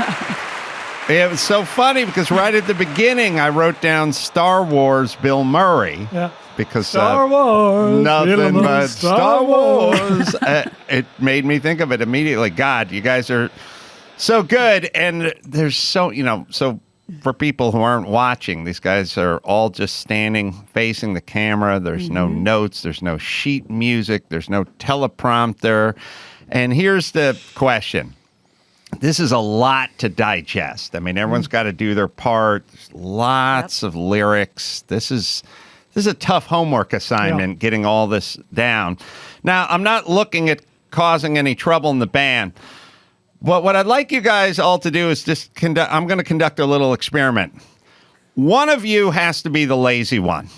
It was so funny because right at the beginning, I wrote down Star Wars Bill Murray. Yeah. Because Star Wars. nothing but Star Wars. It made me think of it immediately. God, you guys are so good. And there's so for people who aren't watching, these guys are all just standing facing the camera. There's no notes. There's no sheet music. There's no teleprompter. And here's the question. This is a lot to digest. I mean, everyone's got to do their part. There's lots of lyrics. This is a tough homework assignment, getting all this down. Now, I'm not looking at causing any trouble in the band. But what I'd like you guys all to do is just I'm going to conduct a little experiment. One of you has to be the lazy one.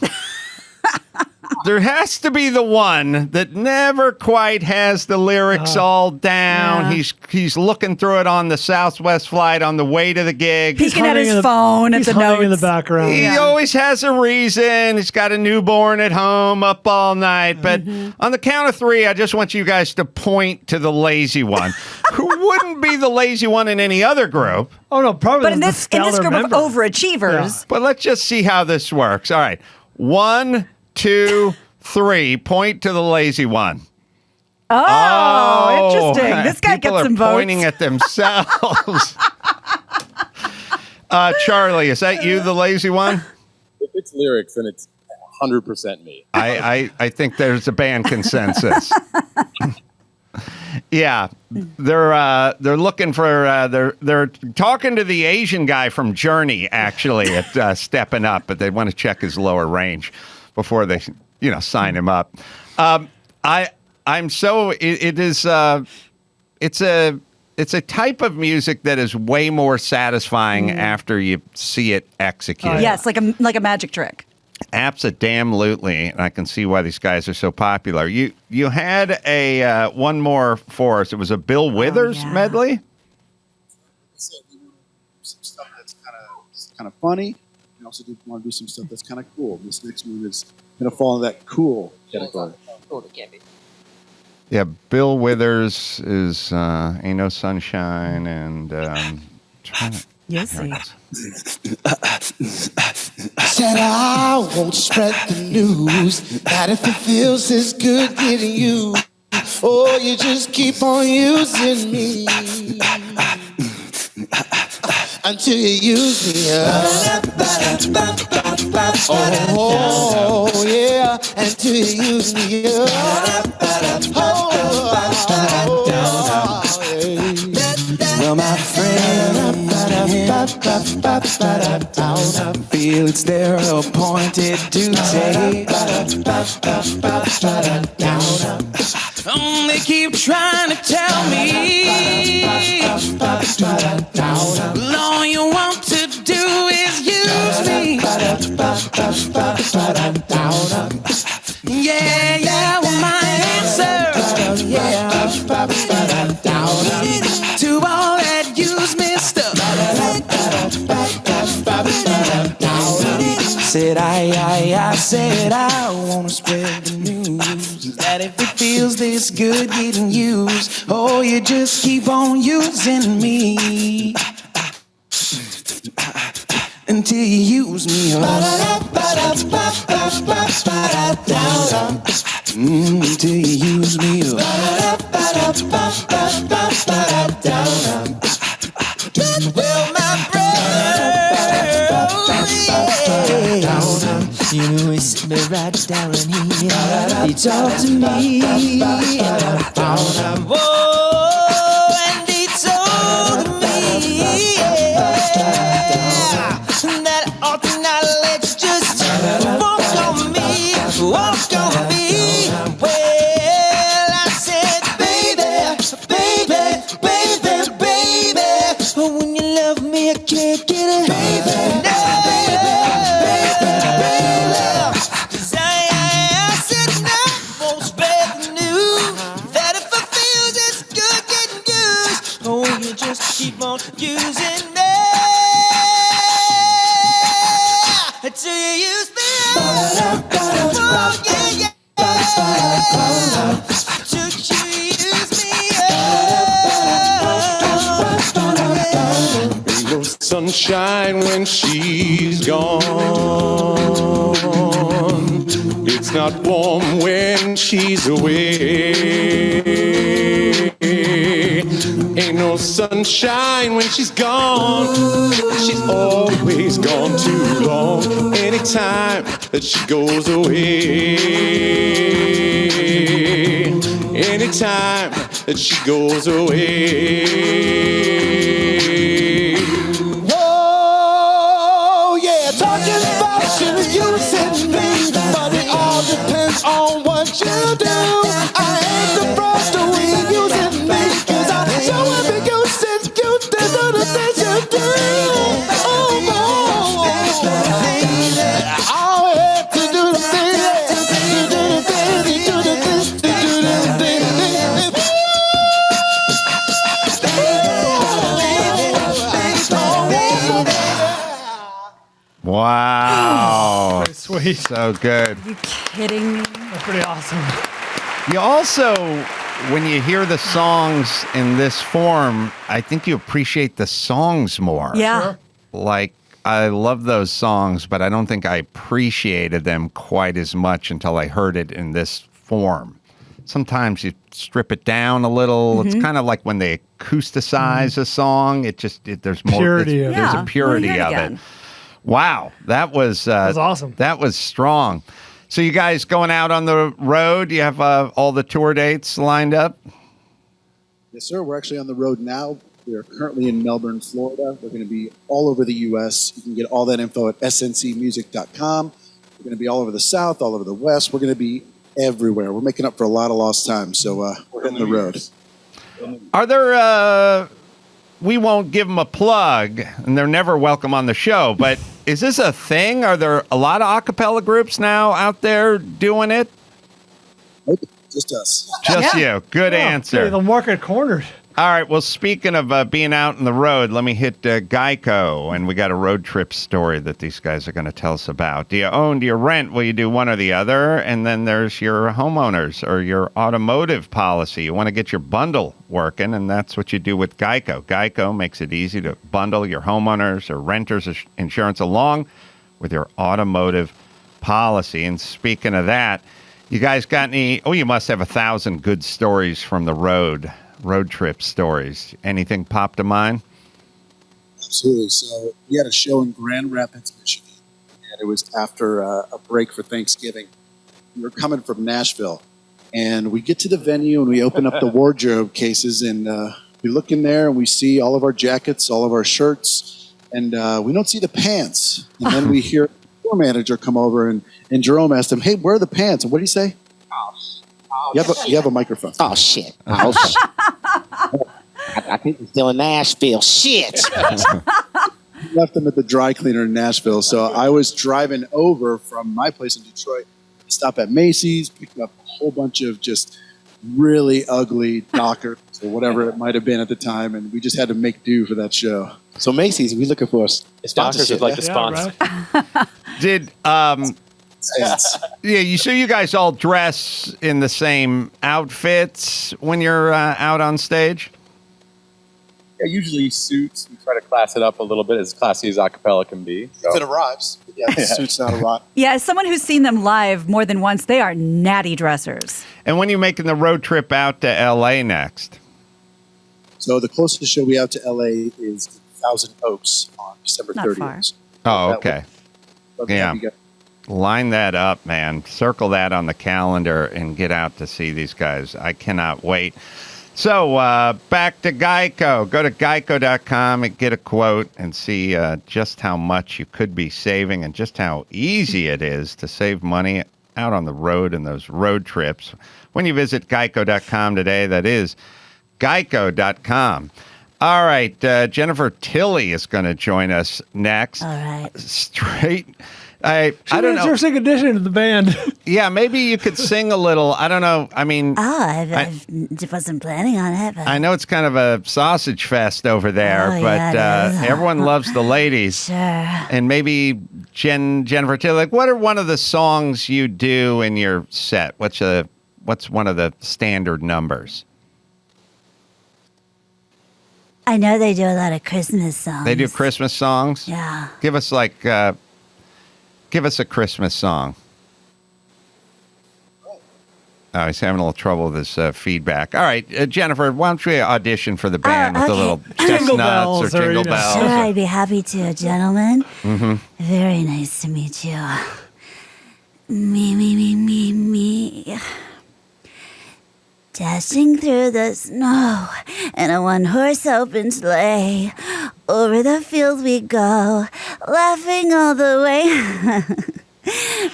There has to be the one that never quite has the lyrics all down. Yeah. He's looking through it on the Southwest flight on the way to the gig. Peeking at his phone at the notes. in the background. He always has a reason. He's got a newborn at home, up all night. But on the count of 3, I just want you guys to point to the lazy one, who wouldn't be the lazy one in any other group. Oh, no, probably But in this group member. of overachievers. But let's just see how this works. All right. 1, 2, 3. Point to the lazy one. Oh, interesting. This guy people gets some are votes. pointing at themselves. Charlie, is that you, the lazy one? If it's lyrics, then it's 100% me. I think there's a band consensus. Yeah, they're looking for they're talking to the Asian guy from Journey actually at stepping up, but they want to check his lower range before they sign him up. It's a type of music that is way more satisfying after you see it executed. Yes, like a magic trick. Absolutely, and I can see why these guys are so popular. You had a one more for us. It was a Bill Withers medley. Some stuff that's kind of funny. We also want to do some stuff that's kind of cool. This next one is going to fall in that cool category. Yeah, Bill Withers is Ain't No Sunshine, and You'll see. Said I won't spread the news that if it feels as good getting you, oh, you just keep on using me until you use me up. Oh yeah, until you use me up. Well, my friend, I feel it's their appointed duty. They keep trying to tell me all you want to do is use me. Yeah, well, my answer, yeah, to all that use me stuff. Said I said I wanna spread the news that if it feels this good getting used, oh, you just keep on using me until you use me up. Until you use me up. Well, my brother, you know he's me right down here. He talked to me. Whoa, and he told me that I ought to not let you just walk on me. Well, I said, baby, when you love me, I can't get it. Baby, no. I said, no, won't spread the news that if I feel this good getting used, oh, you just keep on using me until you use me up. Oh, yeah. Till you use me up. Ain't no sunshine when she's gone. It's not warm when she's away. Ain't no sunshine when she's gone. She's always gone too long. Anytime that she goes away. Anytime that she goes away. Oh, yeah, talking about you using me, but it all depends on what you do. I ain't the first to be using me, cause I show up and you since you did the things you do. Oh, all I have to do the Wow. Sweet. So good. Are you kidding me? That's pretty awesome. You also, when you hear the songs in this form, I think you appreciate the songs more. Yeah. Sure. Like, I love those songs, but I don't think I appreciated them quite as much until I heard it in this form. sometimes you strip it down a little. Mm-hmm. It's kind of like when they acousticize a song. There's more Purity of it. There's Yeah. a purity We'll hear it of again. it. Wow, that was awesome. That was strong. So you guys going out on the road? You have all the tour dates lined up? Yes, sir. We're actually on the road now. We're currently in Melbourne, Florida. We're going to be all over the U.S. You can get all that info at sncmusic.com. We're going to be all over the South, all over the West. We're going to be everywhere. We're making up for a lot of lost time, so we're hitting the road. Are there, we won't give them a plug, and they're never welcome on the show, but is this a thing? Are there a lot of a cappella groups now out there doing it? Nope, just us. Just you. Good answer. Hey, the market cornered. All right. Well, speaking of being out on the road, let me hit Geico, and we got a road trip story that these guys are going to tell us about. Do you own? Do you rent? Well, you do one or the other, and then there's your homeowners or your automotive policy. You want to get your bundle working, and that's what you do with Geico. Geico makes it easy to bundle your homeowners or renters insurance along with your automotive policy. And speaking of that, you guys got any? Oh, you must have 1,000 good stories from the road trip stories. Anything pop to mind? Absolutely. So we had a show in Grand Rapids, Michigan, and it was after a break for Thanksgiving. We were coming from Nashville, and we get to the venue and we open up the wardrobe cases, and we look in there and we see all of our jackets, all of our shirts, and we don't see the pants. And then we hear the store manager come over, and Jerome asked him, "Hey, where are the pants?" And what did he say? You have a microphone. Oh, shit. Oh, shit. I think he's still in Nashville. Shit. Left them at the dry cleaner in Nashville. So I was driving over from my place in Detroit, stop at Macy's, picked up a whole bunch of just really ugly Dockers or whatever it might have been at the time, and we just had to make do for that show. So Macy's, we looking for a sponsorship. Would like to sponsor. Right? Did so you guys all dress in the same outfits when you're out on stage? Yeah, usually suits. We try to class it up a little bit, as classy as a cappella can be. So. If it arrives. Yeah, the suit's not a lot. Yeah, as someone who's seen them live more than once, they are natty dressers. And when are you making the road trip out to L.A. next? So the closest show we have to LA is Thousand Oaks on December Not 30th. far. Oh, okay. Yeah. Line that up, man. Circle that on the calendar and get out to see these guys. I cannot wait. So back to Geico. Go to geico.com and get a quote and see just how much you could be saving and just how easy it is to save money out on the road and those road trips. When you visit geico.com today, that is geico.com. All right, Jennifer Tilley is going to join us next. All right. Straight. I don't know. Sing addition to the band. Yeah, maybe you could sing a little. I don't know. I mean, I wasn't planning on it. But I know it's kind of a sausage fest over there, but everyone loves the ladies. Sure. And maybe Jennifer Tilley, like, what are one of the songs you do in your set? What's one of the standard numbers? I know they do a lot of Christmas songs. They do Christmas songs? Yeah. Give us a Christmas song. Oh, he's having a little trouble with his feedback. All right, Jennifer, why don't you audition for the band with a little chestnuts or jingle bells? Sure, I'd be happy to, gentlemen. Mm-hmm. Very nice to meet you. Me. Dashing through the snow in a one-horse open sleigh. Over the fields we go, laughing all the way.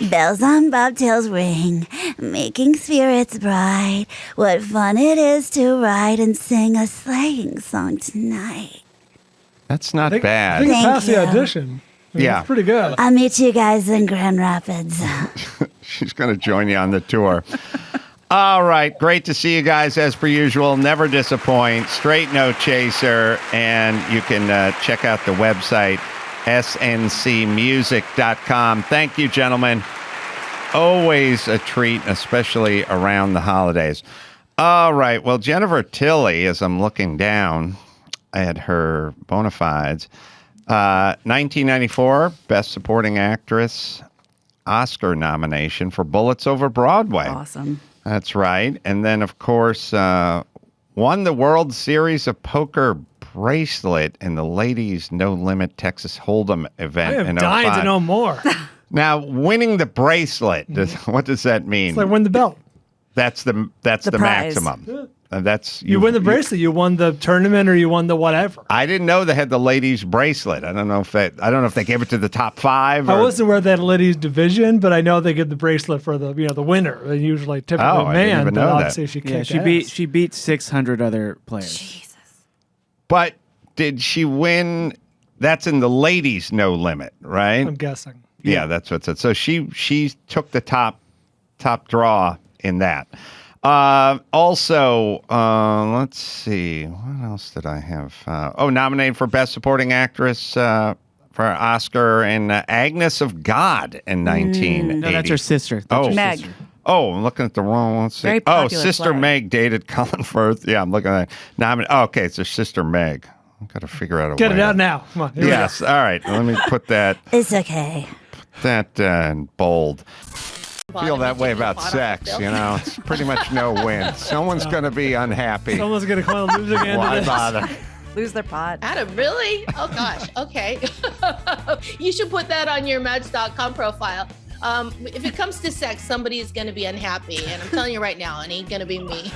Bells on bobtails ring, making spirits bright. What fun it is to ride and sing a sleighing song tonight. That's not bad. I think Thank it passed the you. audition. Yeah. It's pretty good. I'll meet you guys in Grand Rapids. She's going to join you on the tour. All right. Great to see you guys as per usual. Never disappoint. Straight no chaser. And you can check out the website, sncmusic.com. Thank you, gentlemen. Always a treat, especially around the holidays. All right. Well, Jennifer Tilley, as I'm looking down at her bona fides, 1994 Best Supporting Actress Oscar nomination for Bullets Over Broadway. Awesome. That's right. And then, of course, won the World Series of Poker bracelet in the ladies' No Limit Texas Hold'em event I in am 05. dying to know more. Now, winning the bracelet, what does that mean? It's like win the belt. That's the prize. maximum. Yeah. And that's You win the bracelet, you won the tournament, or you won the whatever. I didn't know they had the ladies' bracelet. I don't know if they gave it to the top 5. I wasn't aware they had a ladies division, but I know they give the bracelet for the the winner. They usually typically I didn't man, even but know obviously that. she Yeah, kicked she beat 600 other players. But did she win? That's in the ladies' No Limit, right? I'm guessing. Yeah, that's what it said. So she took the top draw in that. Also, let's see. What else did I have? Nominated for Best Supporting Actress for Oscar and Agnes of God in 1980. No, that's her sister. That's her Meg. sister. Oh, I'm looking at the wrong one. Let's see. Very popular Sister play. Meg dated Colin Firth. Yeah, I'm looking at that. Okay, it's her sister Meg. I've got to figure out a Get way. it out now. Come on. Here we go. Yes. All right. Let me put that. It's okay. That in bold. Feel that way about sex, It's pretty much no win. Someone's going to be unhappy. Someone's going to come and lose again. Why to this. bother? Lose their pot. Adam, really? Oh, gosh. Okay. You should put that on your Match.com profile. If it comes to sex, somebody is going to be unhappy. And I'm telling you right now, it ain't going to be me.